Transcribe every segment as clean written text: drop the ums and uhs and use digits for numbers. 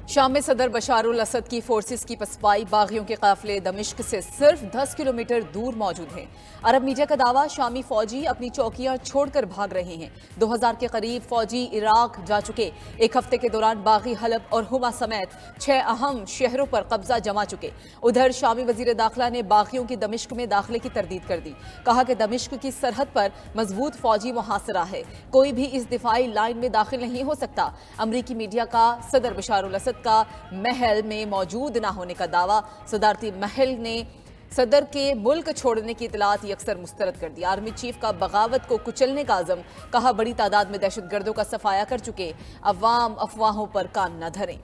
शाम में सदर बशारुल असद की फोर्सेस की पसपाई बागियों के काफिले दमिश्क से सिर्फ 10 किलोमीटर दूर मौजूद हैं। अरब मीडिया का दावा, शामी फौजी अपनी चौकियां छोड़कर भाग रहे हैं। 2000 के करीब फौजी इराक जा चुके। एक हफ्ते के दौरान बागी, हलब और हुमा समेत 6 अहम शहरों पर कब्जा जमा चुके। उधर शामी वजीर दाखिला ने बागियों की दमिश्क में दाखिले की तरदीद कर दी। कहा कि दमिश्क की सरहद पर मजबूत फौजी मुहासरा है, कोई भी इस दिफाई लाइन में दाखिल नहीं हो सकता। अमरीकी मीडिया का सदर बशारुल असद का महल में मौजूद न होने का दावा। सदारती महल ने सदर के मुल्क छोड़ने की इतलात अक्सर मुस्तरद कर दी। आर्मी चीफ का बगावत को कुचलने का आज़म। कहा, बड़ी तादाद में दहशतगर्दों का सफाया कर चुके, अवाम अफवाहों पर कान न धरें।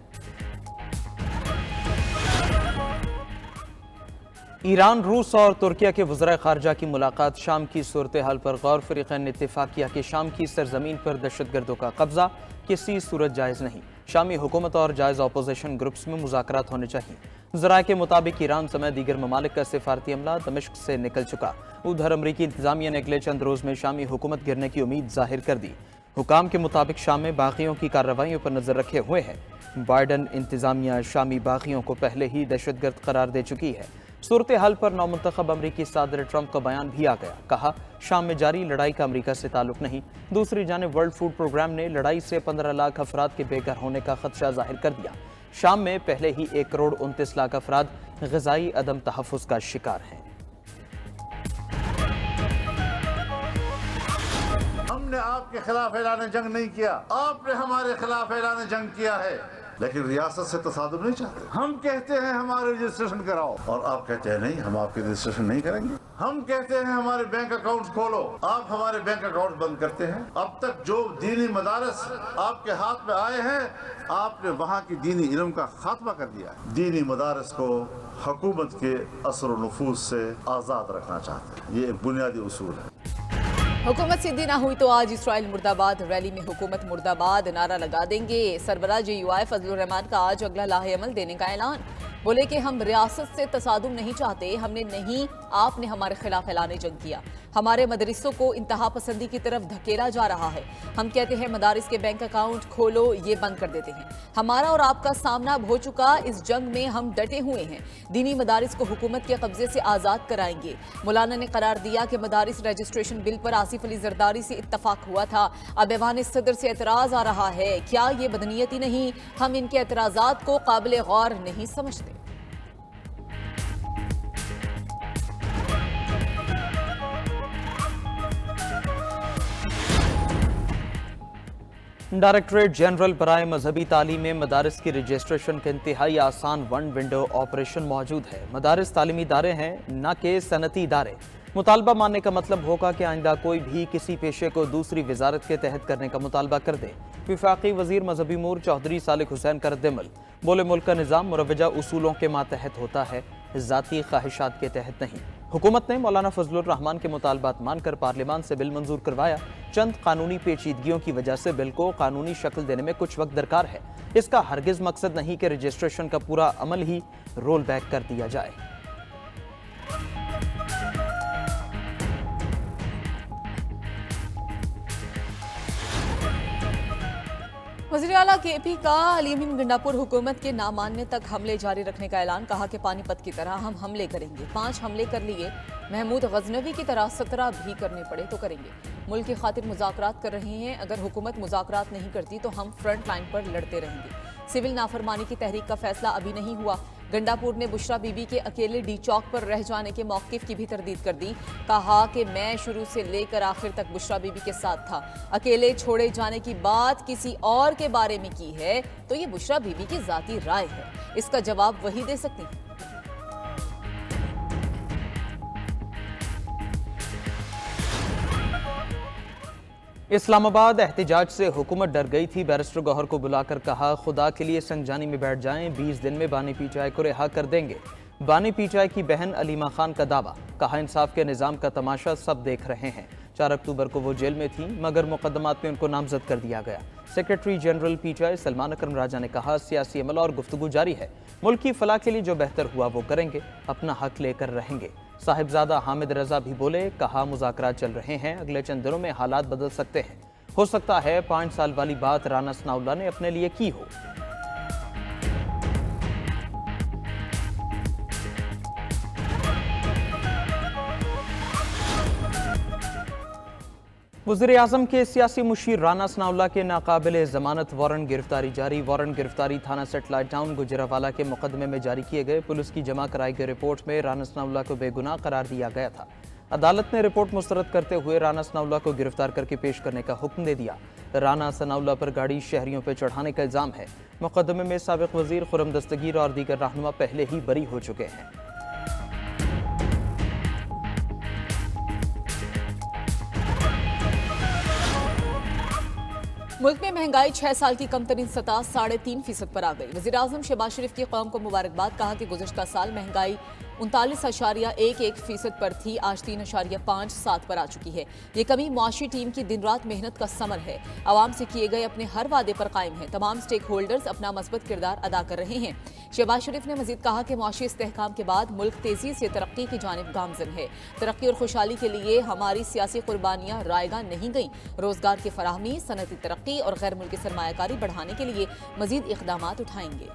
ईरान, रूस और तुर्किया के वज़राए ख़ारजा की मुलाकात। शाम की सूरत हाल पर गौर। फ़रीक़ैन ने इत्तेफ़ाक़ किया कि शाम की सरजमीन पर दहशतगर्दों का कब्जा किसी सूरत जायज़ नहीं। शामी हुकूमत और जायज़ अपोजिशन ग्रुप्स में मुज़ाकरात होने चाहिए। ज़राए के मुताबिक ईरान समेत दीगर ममालिक का सिफारती अमला दमिश्क से निकल चुका। उधर अमरीकी इंतज़ामिया ने अगले चंद रोज़ में शामी हुकूमत गिरने की उम्मीद जाहिर कर दी। हुकाम के मुताबिक शाम में बागियों की कार्रवाइयों पर नज़र रखे हुए है। बाइडन इंतज़ामिया शामी बागियों को पहले ही दहशतगर्द करार दे चुकी है। सूरत हाल पर नौमुंतखब अमरीकी सदर ट्रंप का बयान भी आ गया। कहा, शाम में जारी लड़ाई का अमरीका से ताल्लुक नहीं। दूसरी जानिब वर्ल्ड फूड प्रोग्राम ने लड़ाई से 15 लाख अफराद के बेघर होने का खदशा जाहिर कर दिया। शाम में पहले ही 1 करोड़ 29 लाख अफराद ग़िज़ाई अदम तहफ़्फ़ुज़ का शिकार हैं। हमने आपके खिलाफ ऐलान जंग नहीं किया, आपने हमारे खिलाफ ऐलान जंग किया है, लेकिन रियासत से तसादुम नहीं चाहते। हम कहते हैं हमारे रजिस्ट्रेशन कराओ और आप कहते हैं नहीं, हम आपके रजिस्ट्रेशन नहीं करेंगे। हम कहते हैं हमारे बैंक अकाउंट खोलो, आप हमारे बैंक अकाउंट बंद करते हैं। अब तक जो दीनी मदारस आपके हाथ में आए हैं, आपने वहाँ की दीनी इल्म का खात्मा कर दिया। दीनी मदारस को हुकूमत के असर व नफूज से आज़ाद रखना चाहते हैं, ये एक बुनियादी उसूल है। हुकूमत सिद्धि ना हुई तो आज इसराइल मुर्दाबाद रैली में हुकूमत मुर्दाबाद नारा लगा देंगे। सरबराह JUI फजलुर रहमान का आज अगला लाहे अमल देने का ऐलान। बोले कि हम रियासत से तसादुम नहीं चाहते, हमने नहीं, आपने हमारे खिलाफ ऐलान जंग किया। हमारे मदरसों को इंतहा पसंदी की तरफ धकेला जा रहा है। हम कहते हैं मदारिस के बैंक अकाउंट खोलो, ये बंद कर देते हैं। हमारा और आपका सामना हो चुका, इस जंग में हम डटे हुए हैं। दीनी मदारिस को हुकूमत के कब्जे से आज़ाद कराएंगे। मौलाना ने करार दिया कि मदारिस रजिस्ट्रेशन बिल पर आसिफ अली जरदारी से इत्तफाक हुआ था, अब ऐवान सदर से एतराज़ आ रहा है। क्या ये बदनीयती नहीं? हम इनके एतराज़ात को काबिल गौर नहीं समझते। डायरेक्टरेट जनरल बराए मजहबी तालीम में मदारिस की रजिस्ट्रेशन के इंतहाई आसान वन विंडो ऑपरेशन मौजूद है। मदारिस तालीमी इदारे हैं, न कि सनती इदारे। मुतालबा मानने का मतलब होगा कि आइंदा कोई भी किसी पेशे को दूसरी वजारत के तहत करने का मुतालबा कर दे। विफाकी वजीर मजहबी उमूर चौधरी सालिक हुसैन का रद्दमल। बोले, मुल्क का निज़ाम मुरवजा उसूलों के मातहत होता है, ज़ाती ख्वाहिशात के तहत नहीं। हुकूमत ने मौलाना फजलुर रहमान के मुतालबात मानकर पार्लियामान से बिल मंजूर करवाया। चंद कानूनी पेचीदगियों की वजह से बिल को कानूनी शक्ल देने में कुछ वक्त दरकार है। इसका हरगिज मकसद नहीं कि रजिस्ट्रेशन का पूरा अमल ही रोल बैक कर दिया जाए। वज़ीर आला KP का अलीमीन गंडापुर हुकूमत के ना मानने तक हमले जारी रखने का ऐलान। कहा कि पानीपत की तरह हम हमले करेंगे। 5 हमले कर लिए, महमूद गजनवी की तरह 17 भी करने पड़े तो करेंगे। मुल्क की खातिर मुज़ाकरात कर रहे हैं, अगर हुकूमत मुज़ाकरात नहीं करती तो हम फ्रंट लाइन पर लड़ते रहेंगे। सिविल नाफरमानी की तहरीक का फैसला अभी नहीं हुआ। गंडापुर ने बुशरा बीबी के अकेले डी चौक पर रह जाने के मौक़िफ़ की भी तरदीद कर दी। कहा कि मैं शुरू से लेकर आखिर तक बुशरा बीबी के साथ था। अकेले छोड़े जाने की बात किसी और के बारे में की है तो ये बुशरा बीबी की ज़ाती राय है, इसका जवाब वही दे सकती हैं। इस्लामाबाद एहतिजाज से हुकूमत डर गई थी। बैरिस्टर गौहर को बुलाकर कहा, खुदा के लिए संगजानी में बैठ जाएं, 20 दिन में बानी पीचाई को रिहा कर देंगे। बानी पीचाई की बहन अलीमा खान का दावा। कहा, इंसाफ के निज़ाम का तमाशा सब देख रहे हैं। 4 अक्टूबर को वो जेल में थी, मगर मुकदमात में उनको नामजद कर दिया गया। सेक्रेटरी जनरल पीचाई सलमान अकरम राजा ने कहा, सियासी अमल और गुफ्तगू जारी है। मुल्क की फलाह के लिए जो बेहतर हुआ वो करेंगे, अपना हक लेकर रहेंगे। साहिबजादा हामिद रजा भी बोले, कहा मुज़ाकरात चल रहे हैं, अगले चंद दिनों में हालात बदल सकते हैं। हो सकता है 5 साल वाली बात राना सनाउल्लाह ने अपने लिए की हो। वज़ीर आज़म के सियासी मुशीर राना सनाउल्लाह के नाकाबिल ज़मानत वारंट गिरफ्तारी जारी। वारंट गिरफ्तारी थाना सेटेलाइट टाउन गुजरावाला के मुकदमे में जारी किए गए। पुलिस की जमा कराई गई रिपोर्ट में राना सनाउल्लाह को बेगुनाह करार दिया गया था। अदालत ने रिपोर्ट मुस्तरद करते हुए राना सनाउल्लाह को गिरफ्तार करके पेश करने का हुक्म दे दिया। राना सनाउल्लाह पर गाड़ी शहरियों पर चढ़ाने का इल्ज़ाम है। मुकदमे में साबिक वज़ीर खुर्रम दस्तगीर और दीगर रहनुमा पहले ही बरी हो चुके हैं। मुल्क में महंगाई 6 साल की कम तरीन सतह 3.5% पर आ गई। वज़ीर आज़म शहबाज शरीफ की कौम को मुबारकबाद। कहा कि गुज़श्ता साल महंगाई 39.11% पर थी, आज 3.57 पर आ चुकी है। ये कमी मुआशी टीम की दिन रात मेहनत का समर है। आवाम से किए गए अपने हर वादे पर कायम है। तमाम स्टेक होल्डर्स अपना मस्बत किरदार अदा कर रहे हैं। शहबाज शरीफ ने मजीद कहा कि मुआशी इस्तेहकाम के बाद मुल्क तेजी से तरक्की की जानिब गामजन है। तरक्की और खुशहाली के लिए हमारी सियासी कुर्बानियां रायगा नहीं गईं। रोजगार की फराहमी, सनती तरक्की और गैर मुल्की सरमायाकारी बढ़ाने के लिए मजीद इकदामात उठाएंगे।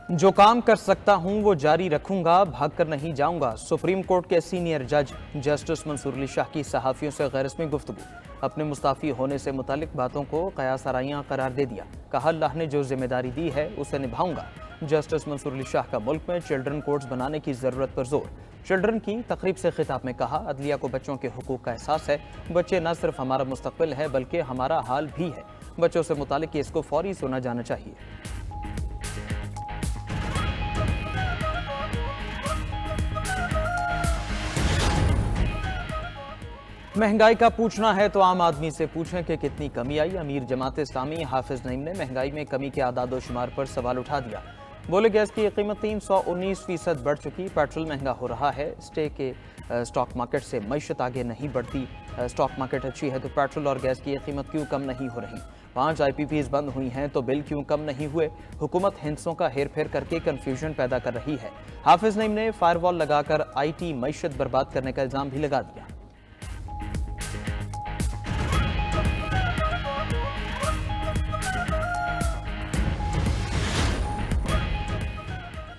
जो काम कर सकता हूं वो जारी रखूंगा, भागकर नहीं जाऊंगा। सुप्रीम कोर्ट के सीनियर जज जस्टिस मंसूर अली शाह की सहाफ़ियों से गैर रस्मी गुफ्तगू। अपने मुस्ताफ़ी होने से मुतालिक बातों को क़यास आराइयां करार दे दिया। कहा, अल्लाह ने जो जिम्मेदारी दी है उसे निभाऊंगा। जस्टिस मंसूर अली शाह का मुल्क में चिल्ड्रन कोर्ट्स बनाने की ज़रूरत पर जोर। चिल्ड्रन की तकरीब से खिताब में कहा, अदलिया को बच्चों के हुकूक का एहसास है। बच्चे न सिर्फ हमारा मुस्तकबिल है बल्कि हमारा हाल भी है। बच्चों से मुतालिक केस को फौरी सुना जाना चाहिए। महंगाई का पूछना है तो आम आदमी से पूछें कि कितनी कमी आई। अमीर जमात इस्लामी हाफिज नईम ने महंगाई में कमी के आदाद शुमार पर सवाल उठा दिया। बोले, गैस की कीमत 319% बढ़ चुकी, पेट्रोल महंगा हो रहा है। स्टॉक मार्केट से मईशत आगे नहीं बढ़ती। स्टॉक मार्केट अच्छी है तो पेट्रोल और गैस की कीमत क्यों कम नहीं हो रही? 5 IPPs बंद हुई हैं तो बिल क्यों कम नहीं हुए? हुकूमत हिंसों का हेर फेर करके कन्फ्यूजन पैदा कर रही है। हाफिज नईम ने फायरवॉल लगाकर IT मईशत बर्बाद करने का इल्ज़ाम भी लगा दिया।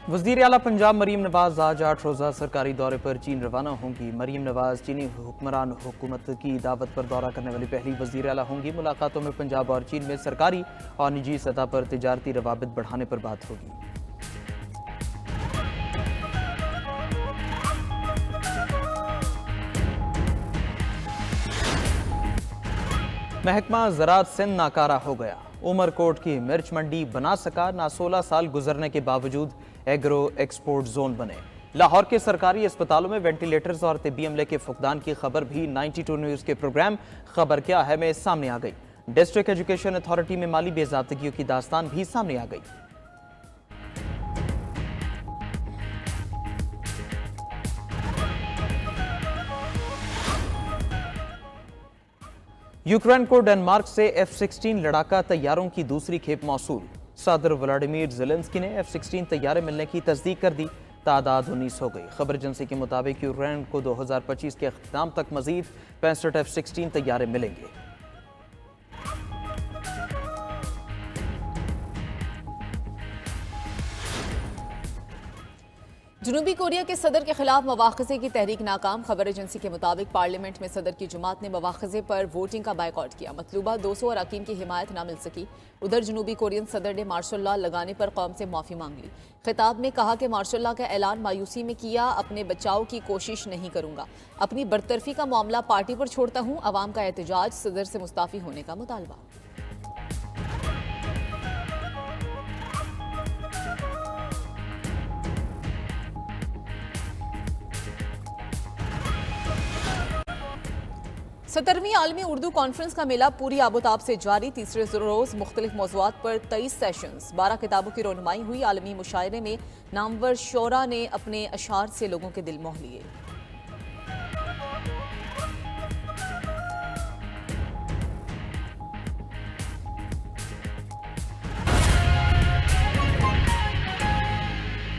वज़ीर आला पंजाब मरीम नवाज आज 8 रोज़ा सरकारी दौरे पर चीन रवाना होंगी। मरीम नवाज चीनी हुक्मरान हुकूमत की दावत पर दौरा करने वाली पहली वज़ीर आला होंगी। मुलाकातों में पंजाब और चीन में सरकारी और निजी सतह पर तिजारती रवाबित बढ़ाने पर बात होगी। महकमा ज़राअत सिंध नाकारा हो गया। उमरकोट की मिर्च मंडी बना सका ना। 16 साल गुजरने के बावजूद एग्रो एक्सपोर्ट जोन बने। लाहौर के सरकारी अस्पतालों में वेंटिलेटर्स और तिब्बी अमले के फुकदान की खबर भी 92 न्यूज़ के प्रोग्राम खबर क्या है में सामने आ गई। डिस्ट्रिक्ट एजुकेशन अथॉरिटी में माली बेज़ाब्तगियों की दास्तान भी सामने आ गई। यूक्रेन को डेनमार्क से F-16 लड़ाका तैयारों की दूसरी खेप मौसूल। सदर व्लादिमीर ज़ेलेंस्की ने F-16 तैयारे मिलने की तस्दीक कर दी। तादाद 19 हो गई। खबर एजेंसी के मुताबिक यूक्रेन को 2025 के अख्ताम तक मजीद 65 F-16 तैयारे मिलेंगे। जनूबी कोरिया के सदर के खिलाफ मवाख़ज़े की तहरीक नाकाम। खबर एजेंसी के मुताबिक पार्लियामेंट में सदर की जमात ने मवाख़ज़े पर वोटिंग का बायकॉट किया। मतलूबा 200 अरकान की हिमायत ना मिल सकी। उधर जनूबी कोरियन सदर ने मार्शल लॉ लगाने पर कौम से माफ़ी मांग ली। खिताब में कहा कि मार्शल लॉ का ऐलान मायूसी में किया, अपने बचाव की कोशिश नहीं करूंगा। अपनी बरतरफी का मामला पार्टी पर छोड़ता हूँ। अवाम का एहतजाज, सदर से मुस्ताफ़ी होने का मुतालबा। सत्तरवीं आलमी उर्दू कॉन्फ्रेंस का मेला पूरी आबोताब से जारी। तीसरे रोज मुख्तलिफ मौज़ूआत पर 23 सेशंस, 12 किताबों की रोनुमाई हुई। आलमी मुशायरे में नामवर शोरा ने अपने अशार से लोगों के दिल मोह लिए।